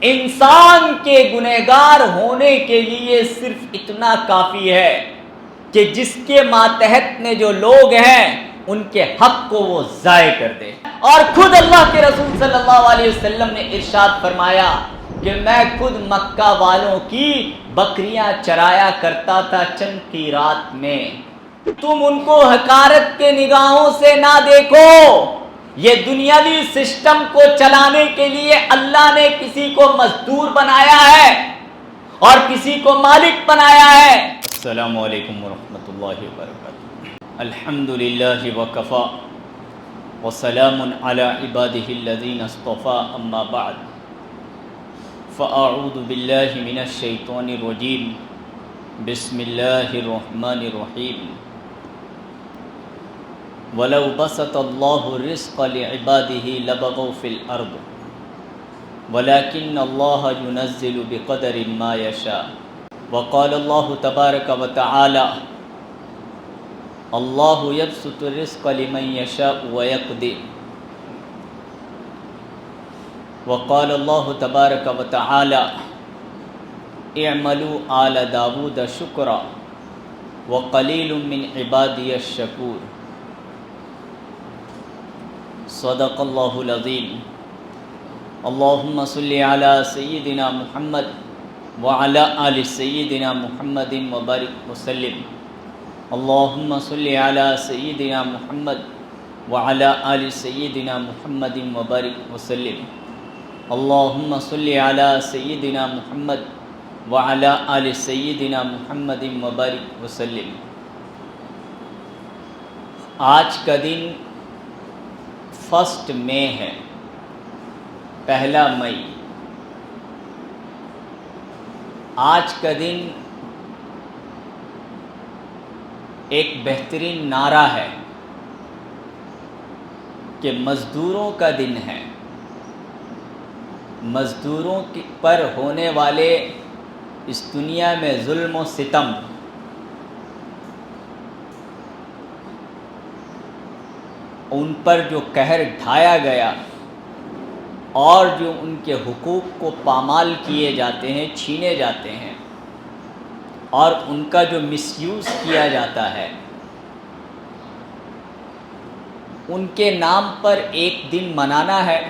انسان کے گنہگار ہونے کے لیے صرف اتنا کافی ہے کہ جس کے ماتحت میں جو لوگ ہیں ان کے حق کو وہ ضائع کر دے. اور خود اللہ کے رسول صلی اللہ علیہ وسلم نے ارشاد فرمایا کہ میں خود مکہ والوں کی بکریاں چرایا کرتا تھا چند کی رات میں. تم ان کو حقارت کے نگاہوں سے نہ دیکھو. یہ دنیاوی سسٹم کو چلانے کے لیے اللہ نے کسی کو مزدور بنایا ہے اور کسی کو مالک بنایا ہے. السلام علیکم ورحمۃ اللہ وبرکاتہ. الحمدللہ وکفا وسلام علی عبادہ الذین اصطفیٰ اما بعد فاعوذ باللہ من الشیطان الرجیم بسم اللہ الرحمن الرحیم. وَلَوْ بَسَطَ اللَّهُ الرِّزْقَ لِعِبَادِهِ لَبَغَوْا فِي الْأَرْضِ وَلَكِنَّ اللَّهَ يُنَزِّلُ بِقَدَرٍ مَا يَشَاءُ. وَقَالَ اللَّهُ تَبَارَكَ وَتَعَالَى اللَّهُ يَبْسُطُ الرِّزْقَ لِمَن يَشَاءُ وَيَقْدِرُ. وَقَالَ اللَّهُ تَبَارَكَ وَتَعَالَى اعْمَلُوا آلَ دَاوُودَ شُكْرًا وَقَلِيلٌ مِّنْ عِبَادِيَ الشَّكُورُ. صدق اللہ العظیم. اللہم صلی علی سیدنا محمد وعلی آل سیدنا محمد وبارک وسلم. اللہم صلی علی سیدنا محمد وعلی آل سیدنا محمد وبارک وسلم. اللہم صلی علی سیدنا محمد وعلی آل سیدنا محمد وبارک وسلم. آج کا دن 1 مئی ہے، 1 مئی. آج کا دن ایک بہترین نعرہ ہے کہ مزدوروں کا دن ہے. مزدوروں پر ہونے والے اس دنیا میں ظلم و ستم، ان پر جو قہر ڈھایا گیا اور جو ان کے حقوق کو پامال کیے جاتے ہیں، چھینے جاتے ہیں اور ان کا جو مس یوز کیا جاتا ہے، ان کے نام پر ایک دن منانا ہے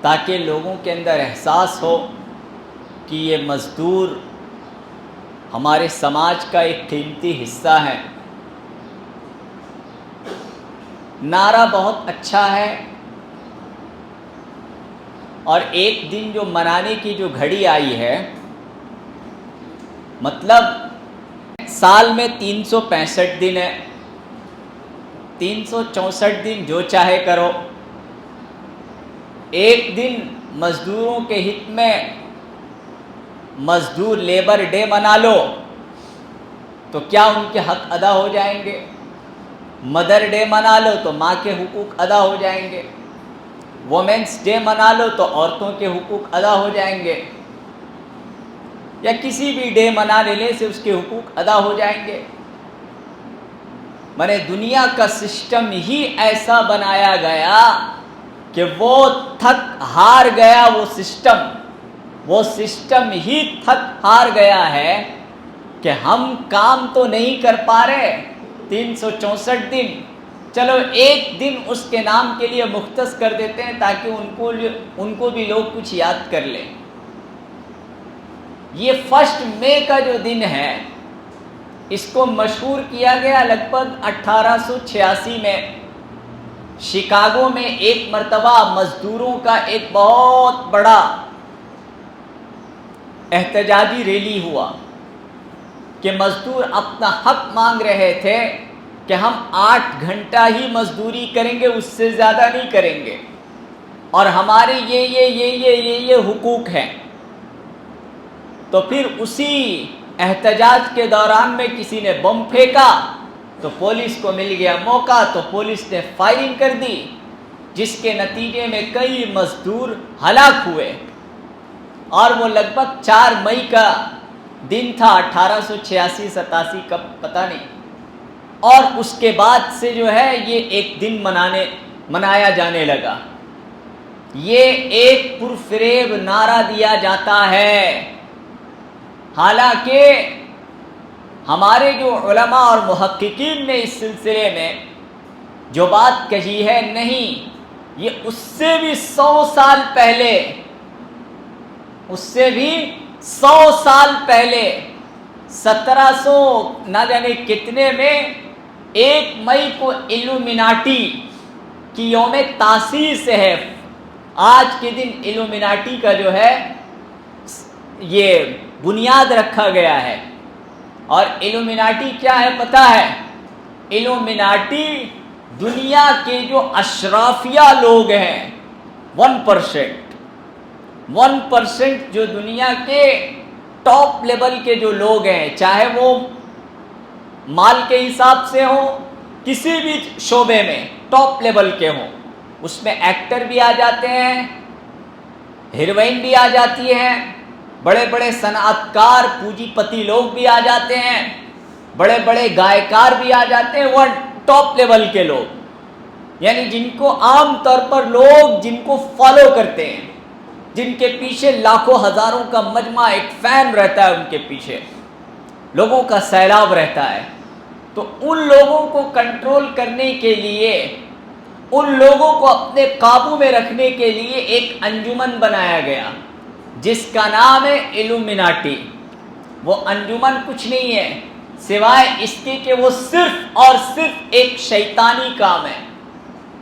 تاکہ لوگوں کے اندر احساس ہو کہ یہ مزدور ہمارے سماج کا ایک قیمتی حصہ ہے. نعرہ بہت اچھا ہے اور ایک دن جو منانے کی جو گھڑی آئی ہے، مطلب سال میں 365 دن ہے، 364 دن جو چاہے کرو. ایک دن مزدوروں کے ہت میں مزدور لیبر ڈے منا لو تو کیا ان کے حق ادا ہو جائیں گے؟ مدر ڈے منا لو تو ماں کے حقوق ادا ہو جائیں گے. وومنس ڈے منا لو تو عورتوں کے حقوق ادا ہو جائیں گے. یا کسی بھی ڈے منا لینے سے اس کے حقوق ادا ہو جائیں گے. میں نے دنیا کا سسٹم ہی ایسا بنایا گیا کہ وہ تھک ہار گیا. وہ سسٹم ہی تھک ہار گیا ہے کہ ہم کام تو نہیں کر پا رہے. 364 دن، چلو ایک دن اس کے نام کے لیے مختص کر دیتے ہیں تاکہ ان کو بھی لوگ کچھ یاد کر لیں. یہ 1 مئی کا جو دن ہے، اس کو مشہور کیا گیا لگ بھگ 1886 میں. شکاگو میں ایک مرتبہ مزدوروں کا ایک بہت بڑا احتجاجی ریلی ہوا کہ مزدور اپنا حق مانگ رہے تھے کہ ہم 8 گھنٹہ ہی مزدوری کریں گے، اس سے زیادہ نہیں کریں گے، اور ہمارے یہ حقوق ہیں. تو پھر اسی احتجاج کے دوران میں کسی نے بم پھینکا تو پولیس کو مل گیا موقع، تو پولیس نے فائرنگ کر دی، جس کے نتیجے میں کئی مزدور ہلاک ہوئے. اور وہ لگ بھگ 4 مئی کا دن تھا، 1886-87 کا پتہ نہیں. اور اس کے بعد سے جو ہے یہ ایک دن منایا جانے لگا. یہ ایک پرفریب نعرہ دیا جاتا ہے، حالانکہ ہمارے جو علماء اور محققین نے اس سلسلے میں جو بات کہی ہے، نہیں، یہ اس سے بھی 100 سال پہلے، اس سے بھی 100 سال پہلے 1700 نہ جانے کتنے میں 1 مئی کو ایلومیناٹی کی یوم تاسیس ہے۔ آج کے دن ایلومیناٹی کا جو ہے یہ بنیاد رکھا گیا ہے۔ اور ایلومیناٹی کیا ہے پتہ ہے؟ ایلومیناٹی دنیا کے جو اشرافیہ لوگ ہیں 1% جو دنیا کے ٹاپ لیول کے جو لوگ ہیں، چاہے وہ مال کے حساب سے ہوں، کسی بھی شعبے میں ٹاپ لیول کے ہوں، اس میں ایکٹر بھی آ جاتے ہیں، ہیروئن بھی آ جاتی ہیں، بڑے بڑے صنعت کار پونجی پتی لوگ بھی آ جاتے ہیں، بڑے بڑے گائیکار بھی آ جاتے ہیں، وہ ٹاپ لیول کے لوگ، یعنی جن کو عام طور پر لوگ جن کو فالو کرتے ہیں، جن کے پیچھے لاکھوں ہزاروں کا مجمع، ایک فین رہتا ہے ان کے پیچھے، لوگوں کا سیلاب رہتا ہے۔ تو ان لوگوں کو کنٹرول کرنے کے لیے، ان لوگوں کو اپنے قابو میں رکھنے کے لیے ایک انجمن بنایا گیا جس کا نام ہے ایلومیناٹی۔ وہ انجمن کچھ نہیں ہے سوائے اس کے کہ وہ صرف اور صرف ایک شیطانی کام ہے۔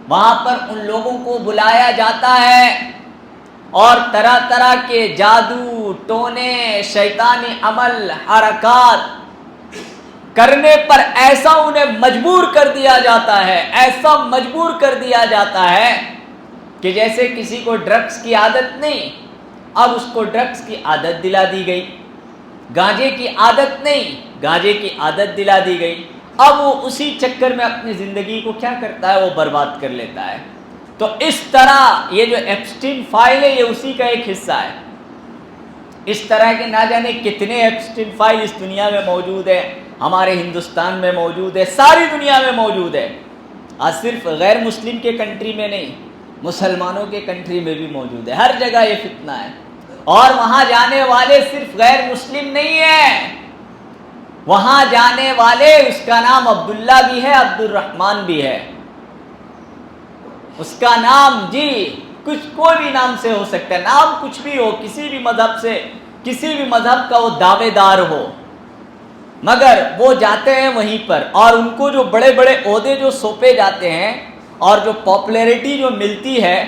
وہاں پر ان لوگوں کو بلایا جاتا ہے اور طرح طرح کے جادو، ٹونے، شیطانی عمل، حرکات کرنے پر ایسا انہیں مجبور کر دیا جاتا ہے، ایسا مجبور کر دیا جاتا ہے کہ جیسے کسی کو ڈرگس کی عادت نہیں، اب اس کو ڈرگس کی عادت دلا دی گئی، گانجے کی عادت نہیں، گانجے کی عادت دلا دی گئی، اب وہ اسی چکر میں اپنی زندگی کو کیا کرتا ہے، وہ برباد کر لیتا ہے۔ تو اس طرح یہ جو ایپسٹین فائل ہے، یہ اسی کا ایک حصہ ہے۔ اس طرح کے نہ جانے کتنے ایپسٹین فائل اس دنیا میں موجود ہے، ہمارے ہندوستان میں موجود ہے، ساری دنیا میں موجود ہے، آج صرف غیر مسلم کے کنٹری میں نہیں، مسلمانوں کے کنٹری میں بھی موجود ہے، ہر جگہ یہ فتنہ ہے۔ اور وہاں جانے والے صرف غیر مسلم نہیں ہیں، وہاں جانے والے، اس کا نام عبداللہ بھی ہے، عبد الرحمن بھی ہے، اس کا نام جی کچھ کوئی بھی نام سے ہو سکتا ہے، نام کچھ بھی ہو، کسی بھی مذہب سے، کسی بھی مذہب کا وہ دعوے دار ہو، مگر وہ جاتے ہیں وہیں پر، اور ان کو جو بڑے بڑے عہدے جو سونپے جاتے ہیں اور جو پاپولیرٹی جو ملتی ہے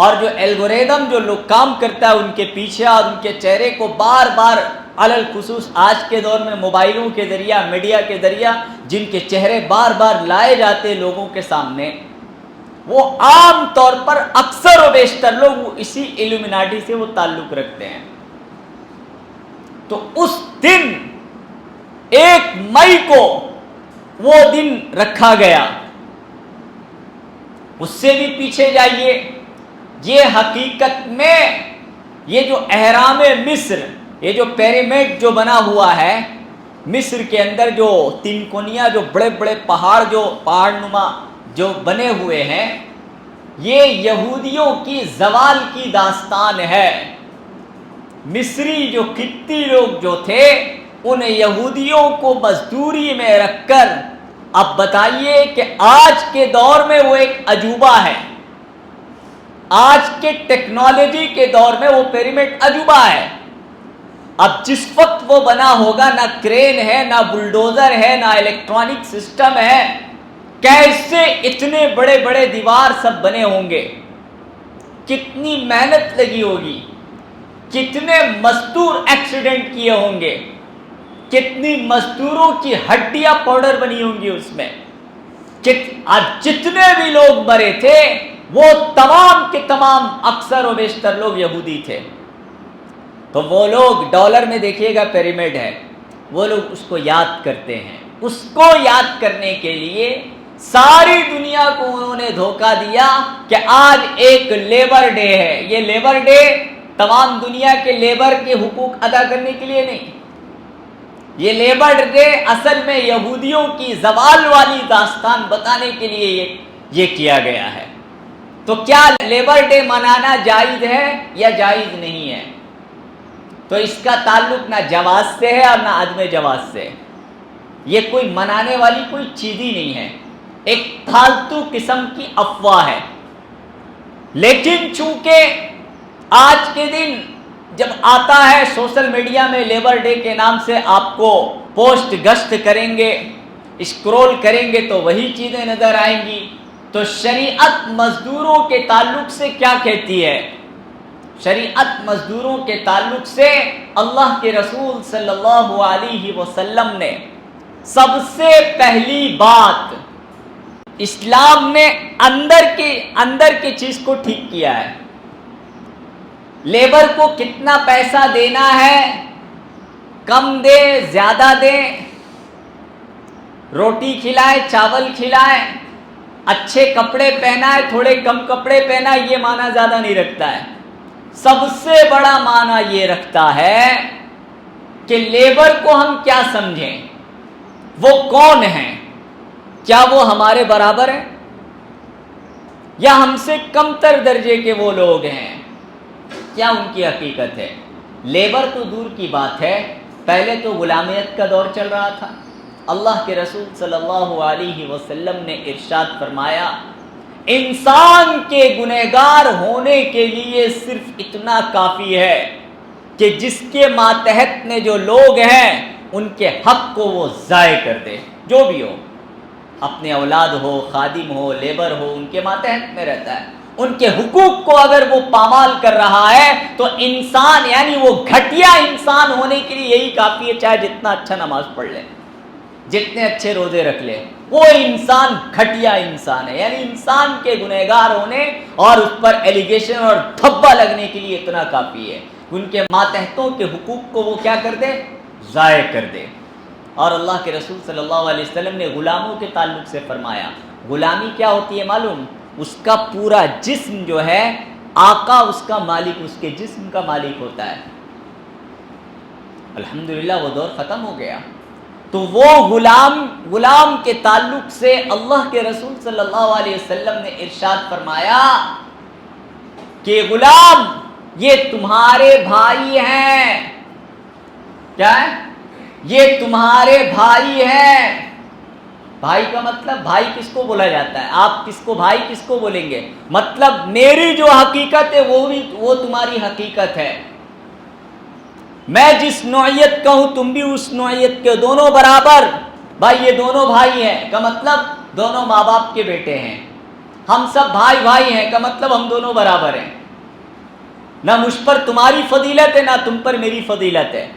اور جو الگوریدم جو لوگ کام کرتا ہے ان کے پیچھے، اور ان کے چہرے کو بار بار علل خصوص آج کے دور میں موبائلوں کے ذریعہ، میڈیا کے ذریعہ جن کے چہرے بار بار لائے جاتے لوگوں کے سامنے، وہ عام طور پر اکثر و بیشتر لوگ اسی ایلومیناٹی سے وہ تعلق رکھتے ہیں۔ تو اس دن 1 مئی کو وہ دن رکھا گیا، اس سے بھی پیچھے جائیے، یہ حقیقت میں یہ جو اہرام مصر، یہ جو پیرامڈ جو بنا ہوا ہے مصر کے اندر، جو 3 کونیا جو بڑے بڑے پہاڑ، جو پہاڑ نما جو بنے ہوئے ہیں، یہ یہودیوں کی زوال کی داستان ہے۔ مصری جو قبطی لوگ جو تھے، ان یہودیوں کو مزدوری میں رکھ کر، اب بتائیے کہ آج کے دور میں وہ ایک عجوبہ ہے، آج کے ٹیکنالوجی کے دور میں وہ پیرامڈ عجوبہ ہے۔ اب جس وقت وہ بنا ہوگا، نہ کرین ہے، نہ بلڈوزر ہے، نہ الیکٹرانک سسٹم ہے، کیسے اتنے بڑے بڑے دیوار سب بنے ہوں گے، کتنی محنت لگی ہوگی، کتنے مزدور ایکسیڈنٹ کیے ہوں گے، کتنی مزدوروں کی ہڈیاں پاؤڈر بنی ہوں گی اس میں، جتنے بھی لوگ مرے تھے وہ تمام کے تمام اکثر و بیشتر لوگ یہودی تھے۔ تو وہ لوگ ڈالر میں دیکھیے گا پیرامڈ ہے، وہ لوگ اس کو یاد کرتے ہیں، اس کو یاد کرنے کے لیے ساری دنیا کو انہوں نے دھوکہ دیا کہ آج ایک لیبر ڈے ہے۔ یہ لیبر ڈے تمام دنیا کے لیبر کے حقوق ادا کرنے کے لیے نہیں، یہ لیبر ڈے اصل میں یہودیوں کی زوال والی داستان بتانے کے لیے یہ کیا گیا ہے۔ تو کیا لیبر ڈے منانا جائز ہے یا جائز نہیں ہے؟ تو اس کا تعلق نہ جواز سے ہے اور نہ عدم جواز سے. یہ کوئی منانے والی کوئی چیز ہی نہیں ہے، ایک پھالتو قسم کی افواہ ہے. لیکن چونکہ آج کے دن جب آتا ہے سوشل میڈیا میں لیبر ڈے کے نام سے آپ کو پوسٹ گشت کریں گے، اسکرول کریں گے تو وہی چیزیں نظر آئیں گی. تو شریعت مزدوروں کے تعلق سے کیا کہتی ہے؟ شریعت مزدوروں کے تعلق سے اللہ کے رسول صلی اللہ علیہ وسلم نے سب سے پہلی بات اسلام نے اندر کی چیز کو ٹھیک کیا ہے. لیبر کو کتنا پیسہ دینا ہے، کم دے زیادہ دے، روٹی کھلائے چاول کھلائے، اچھے کپڑے پہنائے تھوڑے کم کپڑے پہنائے، یہ معنی زیادہ نہیں رکھتا ہے. سب سے بڑا معنی یہ رکھتا ہے کہ لیبر کو ہم کیا سمجھیں، وہ کون ہیں، کیا وہ ہمارے برابر ہیں یا ہم سے کم تر درجے کے وہ لوگ ہیں، کیا ان کی حقیقت ہے. لیبر تو دور کی بات ہے، پہلے تو غلامیت کا دور چل رہا تھا. اللہ کے رسول صلی اللہ علیہ وسلم نے ارشاد فرمایا، انسان کے گنہگار ہونے کے لیے صرف اتنا کافی ہے کہ جس کے ماتحت میں جو لوگ ہیں ان کے حق کو وہ ضائع کر دے. جو بھی ہو، اپنے اولاد ہو، خادم ہو، لیبر ہو، ان کے ماتحت میں رہتا ہے، ان کے حقوق کو اگر وہ پامال کر رہا ہے تو انسان یعنی وہ گھٹیا انسان ہونے کے لیے یہی کافی ہے. چاہے جتنا اچھا نماز پڑھ لے، جتنے اچھے روزے رکھ لے، وہ انسان گھٹیا انسان ہے. یعنی انسان کے گنہگار ہونے اور اس پر ایلیگیشن اور دھبا لگنے کے لیے اتنا کافی ہے، ان کے ماتحتوں کے حقوق کو وہ کیا کر دے، ضائع کر دے. اور اللہ کے رسول صلی اللہ علیہ وسلم نے غلاموں کے تعلق سے فرمایا، غلامی کیا ہوتی ہے معلوم؟ اس کا پورا جسم جو ہے آقا اس کا مالک، اس کے جسم کا مالک ہوتا ہے. الحمدللہ وہ دور ختم ہو گیا. تو وہ غلام کے تعلق سے اللہ کے رسول صلی اللہ علیہ وسلم نے ارشاد فرمایا کہ غلام یہ تمہارے بھائی ہیں. کیا ہے؟ یہ تمہارے بھائی ہیں. بھائی کا مطلب بھائی کس کو بولا جاتا ہے؟ آپ کس کو بھائی کس کو بولیں گے؟ مطلب میری جو حقیقت ہے وہ تمہاری حقیقت ہے. میں جس نوعیت کا ہوں تم بھی اس نوعیت کے، دونوں برابر. بھائی یہ دونوں بھائی ہیں کا مطلب دونوں ماں باپ کے بیٹے ہیں. ہم سب بھائی ہیں کا مطلب ہم دونوں برابر ہیں. نہ مجھ پر تمہاری فضیلت ہے نہ تم پر میری فضیلت ہے.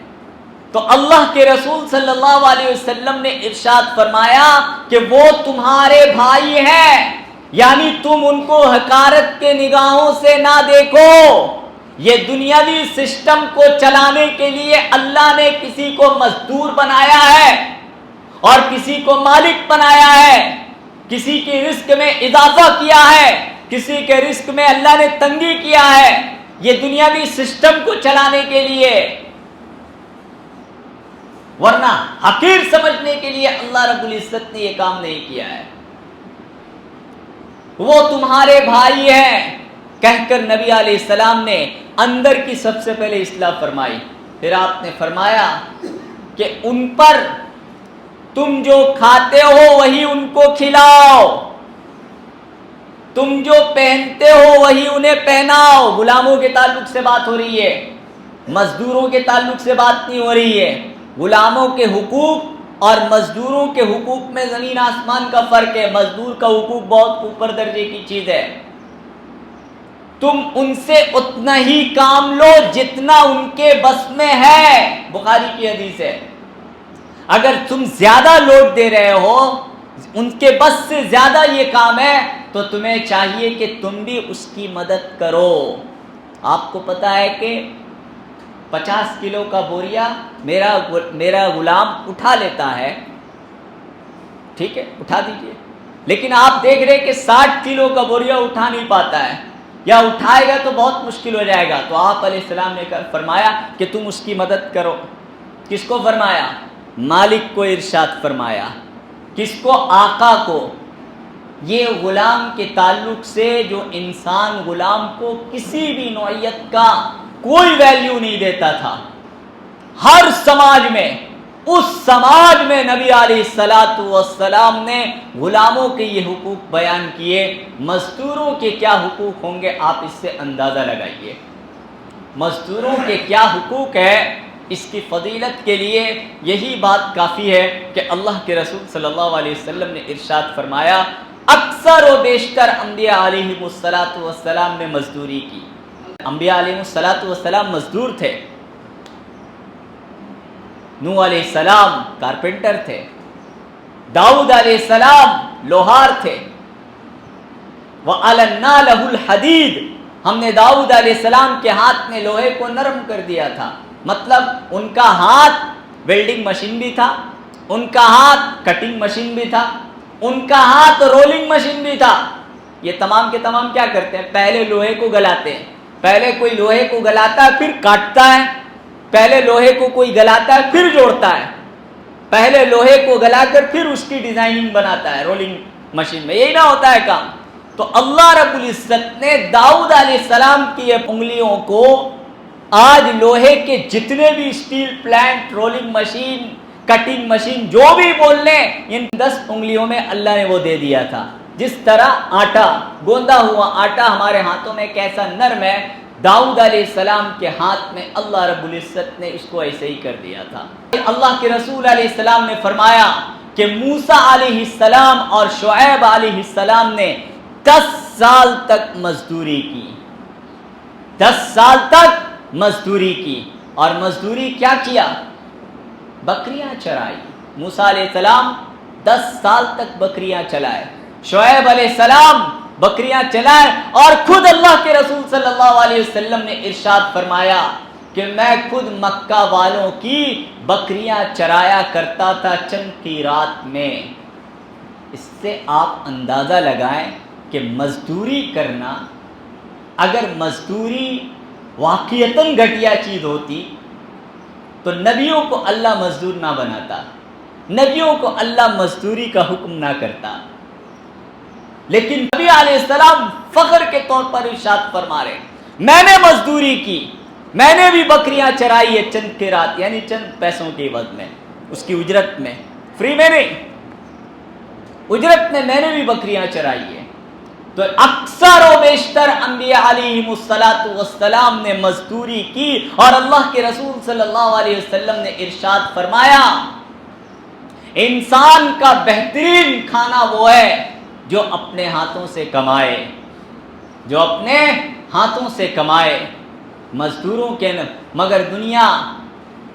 تو اللہ کے رسول صلی اللہ علیہ وسلم نے ارشاد فرمایا کہ وہ تمہارے بھائی ہیں، یعنی تم ان کو حقارت کے نگاہوں سے نہ دیکھو. یہ دنیاوی سسٹم کو چلانے کے لیے اللہ نے کسی کو مزدور بنایا ہے اور کسی کو مالک بنایا ہے، کسی کے رزق میں اضافہ کیا ہے، کسی کے رزق میں اللہ نے تنگی کیا ہے، یہ دنیاوی سسٹم کو چلانے کے لیے، ورنہ حقیر سمجھنے کے لیے اللہ رب العزت نے یہ کام نہیں کیا ہے. وہ تمہارے بھائی ہیں کہہ کر نبی علیہ السلام نے اندر کی سب سے پہلے اصلاح فرمائی. پھر آپ نے فرمایا کہ ان پر تم جو کھاتے ہو وہی ان کو کھلاؤ، تم جو پہنتے ہو وہی انہیں پہناؤ. غلاموں کے تعلق سے بات ہو رہی ہے، مزدوروں کے تعلق سے بات نہیں ہو رہی ہے. غلاموں کے حقوق اور مزدوروں کے حقوق میں زمین آسمان کا فرق ہے. مزدور کا حقوق بہت اوپر درجے کی چیز ہے. تم ان سے اتنا ہی کام لو جتنا ان کے بس میں ہے. بخاری کی حدیث ہے. اگر تم زیادہ لوڈ دے رہے ہو، ان کے بس سے زیادہ یہ کام ہے، تو تمہیں چاہیے کہ تم بھی اس کی مدد کرو. آپ کو پتا ہے کہ 50 کلو کا بوریا میرا غلام اٹھا لیتا ہے، ٹھیک ہے اٹھا دیجئے، لیکن آپ دیکھ رہے کہ 60 کلو کا بوریا اٹھا نہیں پاتا ہے یا اٹھائے گا تو بہت مشکل ہو جائے گا. تو آپ علیہ السلام نے فرمایا کہ تم اس کی مدد کرو. کس کو فرمایا؟ مالک کو ارشاد فرمایا. کس کو؟ آقا کو. یہ غلام کے تعلق سے جو انسان غلام کو کسی بھی نوعیت کا کوئی ویلیو نہیں دیتا تھا، ہر سماج میں، اس سماج میں نبی علیہ الصلاۃ والسلام نے غلاموں کے یہ حقوق بیان کیے۔ مزدوروں کے کیا حقوق ہوں گے آپ اس سے اندازہ لگائیے۔ مزدوروں کے کیا حقوق ہے، اس کی فضیلت کے لیے یہی بات کافی ہے کہ اللہ کے رسول صلی اللہ علیہ وسلم نے ارشاد فرمایا، اکثر و بیشتر انبیاء علیہ الصلاۃ والسلام نے مزدوری کی۔ انبیاء علیہ الصلاۃ والسلام مزدور تھے۔ نوح علیہ السلام کارپینٹر تھے، داؤد علیہ السلام لوہار تھے۔ وَأَلَنَّا لَهُ الْحَدِيدَ، ہم نے داؤد علیہ السلام کے ہاتھ میں لوہے کو نرم کر دیا تھا، مطلب ان کا ہاتھ ویلڈنگ مشین بھی تھا، ان کا ہاتھ کٹنگ مشین بھی تھا، ان کا ہاتھ رولنگ مشین بھی تھا۔ یہ تمام کے تمام کیا کرتے ہیں؟ پہلے لوہے کو گلاتے ہیں، پہلے کوئی لوہے کو گلاتا ہے پھر کاٹتا ہے، پہلے لوہے کو کوئی گلاتا ہے پھر جوڑتا ہے، پہلے لوہے کو گلا کر پھر اس کی ڈیزائننگ بناتا ہے رولنگ مشین میں، یہی نہ ہوتا ہے کام۔ تو اللہ رب العزت نے داؤد علیہ السلام کی یہ انگلیوں کو آج لوہے کے جتنے بھی steel plant, rolling machine, cutting machine, جو بھی بول لیں، ان 10 انگلیوں میں اللہ نے وہ دے دیا تھا۔ جس طرح آٹا، گوندا ہوا آٹا ہمارے ہاتھوں میں کیسا نرم ہے، داؤد علیہ السلام کے ہاتھ میں اللہ رب العزت نے اس کو ایسے ہی کر دیا تھا۔ اللہ کے رسول علیہ السلام نے فرمایا کہ موسیٰ علیہ السلام اور شعیب علیہ السلام نے 10 سال تک مزدوری کی، 10 سال تک مزدوری کی۔ اور مزدوری کیا کیا؟ بکریاں چرائی۔ موسیٰ علیہ السلام 10 سال تک بکریاں چلائے، شعیب علیہ السلام بکریاں چلائے، اور خود اللہ کے رسول صلی اللہ علیہ وسلم نے ارشاد فرمایا کہ میں خود مکہ والوں کی بکریاں چرایا کرتا تھا چند کی رات میں۔ اس سے آپ اندازہ لگائیں کہ مزدوری کرنا، اگر مزدوری واقعتاً گھٹیا چیز ہوتی تو نبیوں کو اللہ مزدور نہ بناتا، نبیوں کو اللہ مزدوری کا حکم نہ کرتا۔ لیکن نبی علیہ السلام فخر کے طور پر ارشاد فرما رہے، میں نے مزدوری کی، میں نے بھی بکریاں چرائی ہے چند کی رات، یعنی چند پیسوں کے عوض میں، اس کی اجرت میں، فری میں نہیں، اجرت میں نے بھی بکریاں چرائی ہے۔ تو اکثر و بیشتر انبیاء علیہ الصلاۃ والسلام نے مزدوری کی، اور اللہ کے رسول صلی اللہ علیہ وسلم نے ارشاد فرمایا، انسان کا بہترین کھانا وہ ہے جو اپنے ہاتھوں سے کمائے، جو اپنے ہاتھوں سے کمائے، مزدوروں کے مگر دنیا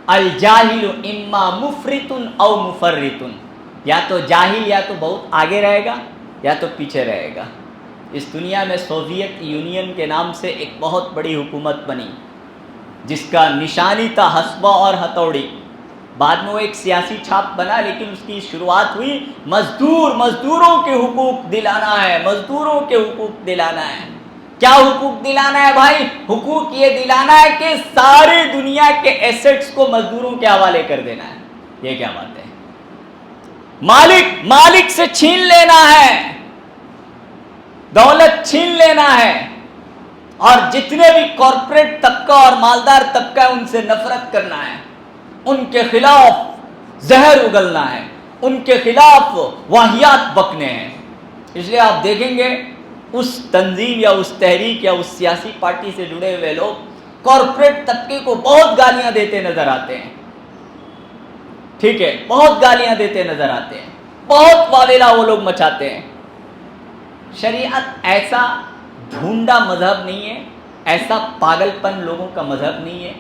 الجاہل اما مفرط او مفرط، یا تو جاہل یا تو بہت آگے رہے گا یا تو پیچھے رہے گا۔ اس دنیا میں سوویت یونین کے نام سے ایک بہت بڑی حکومت بنی جس کا نشانی تھا حسبہ اور ہتھوڑی، بعد میں وہ ایک سیاسی چھاپ بنا، لیکن اس کی شروعات ہوئی مزدوروں کے حقوق دلانا ہے، مزدوروں کے حقوق دلانا ہے۔ کیا حقوق دلانا ہے بھائی؟ حقوق یہ دلانا ہے کہ ساری دنیا کے ایسٹس کو مزدوروں کے حوالے کر دینا ہے۔ یہ کیا بات ہے؟ مالک سے چھین لینا ہے، دولت چھین لینا ہے، اور جتنے بھی کارپوریٹ طبقہ اور مالدار طبقہ ہے ان سے نفرت کرنا ہے، ان کے خلاف زہر اگلنا ہے، ان کے خلاف واہیات بکنے ہیں۔ اس لیے آپ دیکھیں گے اس تنظیم یا اس تحریک یا اس سیاسی پارٹی سے جڑے ہوئے لوگ کارپوریٹ طبقے کو بہت گالیاں دیتے نظر آتے ہیں، ٹھیک ہے، بہت گالیاں دیتے نظر آتے ہیں، بہت واویلا وہ لوگ مچاتے ہیں۔ شریعت ایسا ڈھونڈا مذہب نہیں ہے، ایسا پاگل پن لوگوں کا مذہب نہیں ہے۔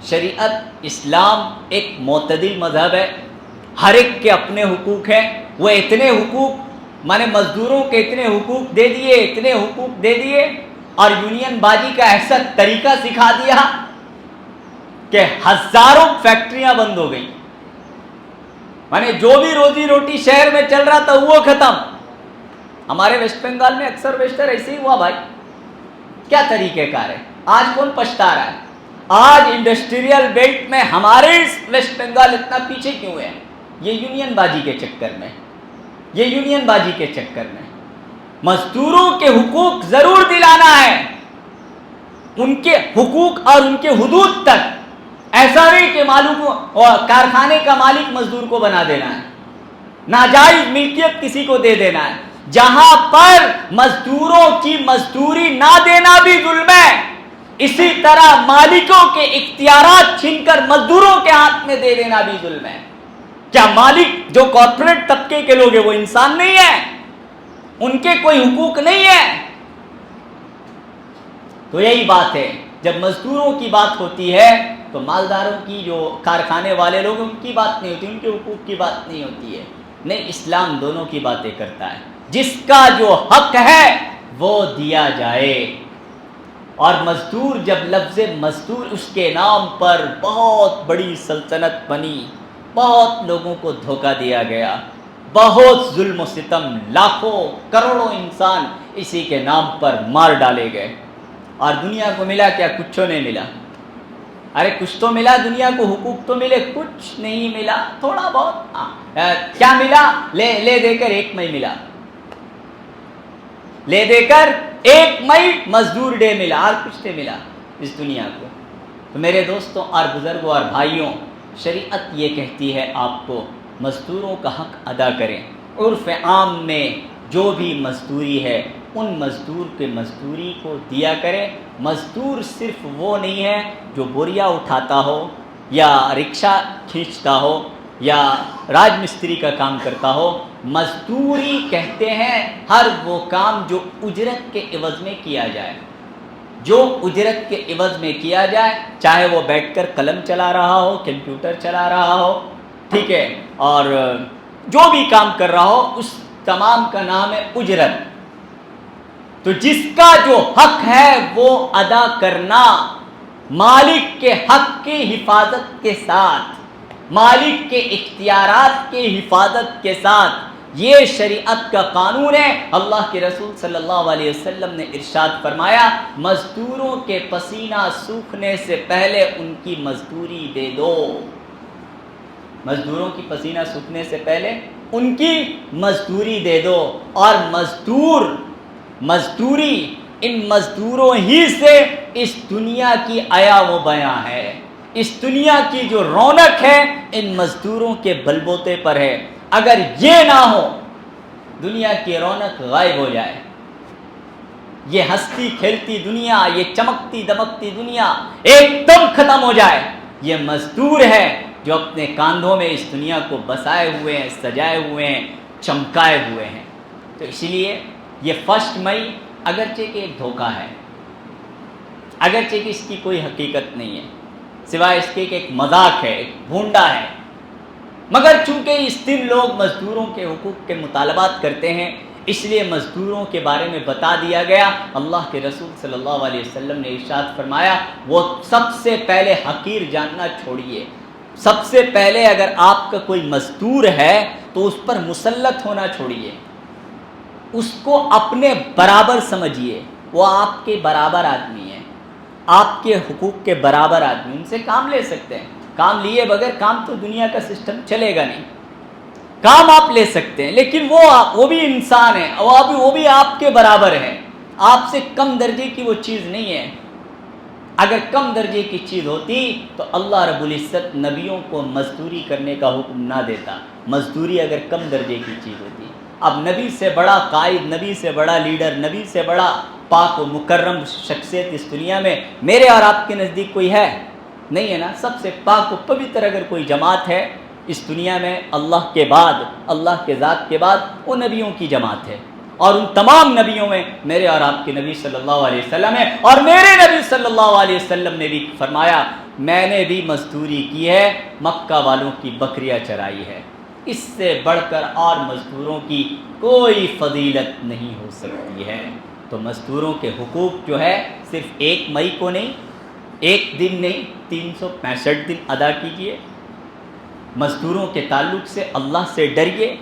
شریعت اسلام ایک معتدل مذہب ہے، ہر ایک کے اپنے حقوق ہیں۔ وہ اتنے حقوق مانے مزدوروں کے اتنے حقوق دے دیے، اتنے حقوق دے دیے، اور یونین بازی کا ایسا طریقہ سکھا دیا کہ ہزاروں فیکٹریاں بند ہو گئی، مانے جو بھی روزی روٹی شہر میں چل رہا تھا وہ ختم۔ ہمارے ویسٹ بنگال میں اکثر بیشتر ایسے ہی ہوا بھائی۔ کیا طریقہ کار ہے؟ آج کون پچھتا رہا ہے؟ آج انڈسٹریل بیلٹ میں ہمارے ویسٹ بنگال اتنا پیچھے کیوں ہے؟ یہ یونین بازی کے چکر میں، یہ یونین بازی کے چکر میں۔ مزدوروں کے حقوق ضرور دلانا ہے، ان کے حقوق اور ان کے حدود تک. ایسا نہیں کہ کارخانے کا مالک مزدور کو بنا دینا ہے، ناجائز ملکیت کسی کو دے دینا ہے. جہاں پر مزدوروں کی مزدوری نہ دینا بھی ظلم ہے، اسی طرح مالکوں کے اختیارات چھین کر مزدوروں کے ہاتھ میں دے دینا بھی ظلم ہے. کیا مالک جو کارپوریٹ طبقے کے لوگ ہیں وہ انسان نہیں ہے؟ ان کے کوئی حقوق نہیں ہے؟ تو یہی بات ہے، جب مزدوروں کی بات ہوتی ہے تو مالداروں کی، جو کارخانے والے لوگ ان کی بات نہیں ہوتی، ان کے حقوق کی بات نہیں ہوتی ہے. نہیں، اسلام دونوں کی باتیں کرتا ہے. جس کا جو حق ہے وہ دیا جائے. اور مزدور، جب لفظ مزدور اس کے نام پر بہت بڑی سلطنت بنی، بہت لوگوں کو دھوکہ دیا گیا، بہت ظلم و ستم، لاکھوں کروڑوں انسان اسی کے نام پر مار ڈالے گئے. اور دنیا کو ملا کیا؟ کچھ نہیں ملا. ارے کچھ تو ملا، دنیا کو حقوق تو ملے، کچھ نہیں ملا. تھوڑا بہت کیا ملا؟ لے دے کر 1 مئی ملا، لے دے کر 1 مئی مزدور ڈے ملا، اور کچھ نہیں ملا اس دنیا کو. تو میرے دوستوں اور بزرگوں اور بھائیوں، شریعت یہ کہتی ہے آپ کو مزدوروں کا حق ادا کریں. عرف عام میں جو بھی مزدوری ہے ان مزدور کے مزدوری کو دیا کریں. مزدور صرف وہ نہیں ہے جو بوریا اٹھاتا ہو یا رکشہ کھینچتا ہو یا راج مستری کا کام کرتا ہو. مزدوری کہتے ہیں ہر وہ کام جو اجرت کے عوض میں کیا جائے، جو اجرت کے عوض میں کیا جائے، چاہے وہ بیٹھ کر قلم چلا رہا ہو، کمپیوٹر چلا رہا ہو، ٹھیک ہے، اور جو بھی کام کر رہا ہو، اس تمام کا نام ہے اجرت. تو جس کا جو حق ہے وہ ادا کرنا، مالک کے حق کی حفاظت کے ساتھ، مالک کے اختیارات کی حفاظت کے ساتھ، یہ شریعت کا قانون ہے. اللہ کے رسول صلی اللہ علیہ وسلم نے ارشاد فرمایا، مزدوروں کے پسینہ سوکھنے سے پہلے ان کی مزدوری دے دو. مزدوروں کی پسینہ سوکھنے سے پہلے ان کی مزدوری دے دو. اور مزدوری ان مزدوروں ہی سے اس دنیا کی آیا و بیاں ہے. اس دنیا کی جو رونق ہے ان مزدوروں کے بلبوتے پر ہے. اگر یہ نہ ہو، دنیا کی رونق غائب ہو جائے. یہ ہستی کھیلتی دنیا، یہ چمکتی دمکتی دنیا ایک دم ختم ہو جائے. یہ مزدور ہے جو اپنے کاندھوں میں اس دنیا کو بسائے ہوئے ہیں، سجائے ہوئے ہیں، چمکائے ہوئے ہیں. تو اسی لیے یہ 1 مئی اگرچہ کہ ایک دھوکہ ہے، اگرچہ کہ اس کی کوئی حقیقت نہیں ہے، سوائے اس کے کہ ایک مذاق ہے، ایک بھونڈا ہے، مگر چونکہ اس دن لوگ مزدوروں کے حقوق کے مطالبات کرتے ہیں، اس لیے مزدوروں کے بارے میں بتا دیا گیا. اللہ کے رسول صلی اللہ علیہ وسلم نے ارشاد فرمایا، وہ سب سے پہلے حقیر جاننا چھوڑیے. سب سے پہلے اگر آپ کا کوئی مزدور ہے تو اس پر مسلط ہونا چھوڑیے، اس کو اپنے برابر سمجھیے. وہ آپ کے برابر آدمی ہے، آپ کے حقوق کے برابر آدمی، ان سے کام لے سکتے ہیں. کام لیے بغیر کام تو دنیا کا سسٹم چلے گا نہیں. کام آپ لے سکتے ہیں، لیکن وہ بھی انسان ہے، وہ بھی آپ کے برابر ہے. آپ سے کم درجے کی وہ چیز نہیں ہے. اگر کم درجے کی چیز ہوتی تو اللہ رب العزت نبیوں کو مزدوری کرنے کا حکم نہ دیتا. مزدوری اگر کم درجے کی چیز ہوتی. اب نبی سے بڑا قائد، نبی سے بڑا لیڈر، نبی سے بڑا پاک و مکرم شخصیت اس دنیا میں میرے اور آپ کے نزدیک کوئی ہے؟ نہیں ہے نا. سب سے پاک و پوتر اگر کوئی جماعت ہے اس دنیا میں اللہ کے بعد، اللہ کے ذات کے بعد، وہ نبیوں کی جماعت ہے. اور ان تمام نبیوں میں میرے اور آپ کے نبی صلی اللہ علیہ وسلم ہے. اور میرے نبی صلی اللہ علیہ وسلم نے بھی فرمایا، میں نے بھی مزدوری کی ہے، مکہ والوں کی بکریاں چرائی ہے. اس سے بڑھ کر اور مزدوروں کی کوئی فضیلت نہیں ہو سکتی ہے. تو مزدوروں کے حقوق جو ہے صرف 1 مئی کو نہیں، 1 دن نہیں، 365 دن ادا کیجیے. مزدوروں کے تعلق سے اللہ سے ڈریے،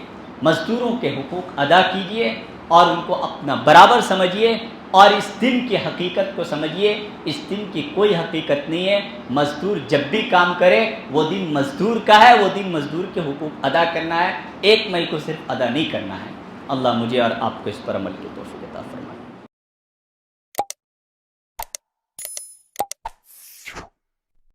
مزدوروں کے حقوق ادا کیجیے اور ان کو اپنا برابر سمجھیے. اور اس دن کی حقیقت کو سمجھیے. اس دن کی کوئی حقیقت نہیں ہے. مزدور جب بھی کام کرے وہ دن مزدور کا ہے، وہ دن مزدور کے حقوق ادا کرنا ہے. 1 مئی کو صرف ادا نہیں کرنا ہے. اللہ مجھے اور آپ کو اس پر عمل کی توفیق عطا فرمائے۔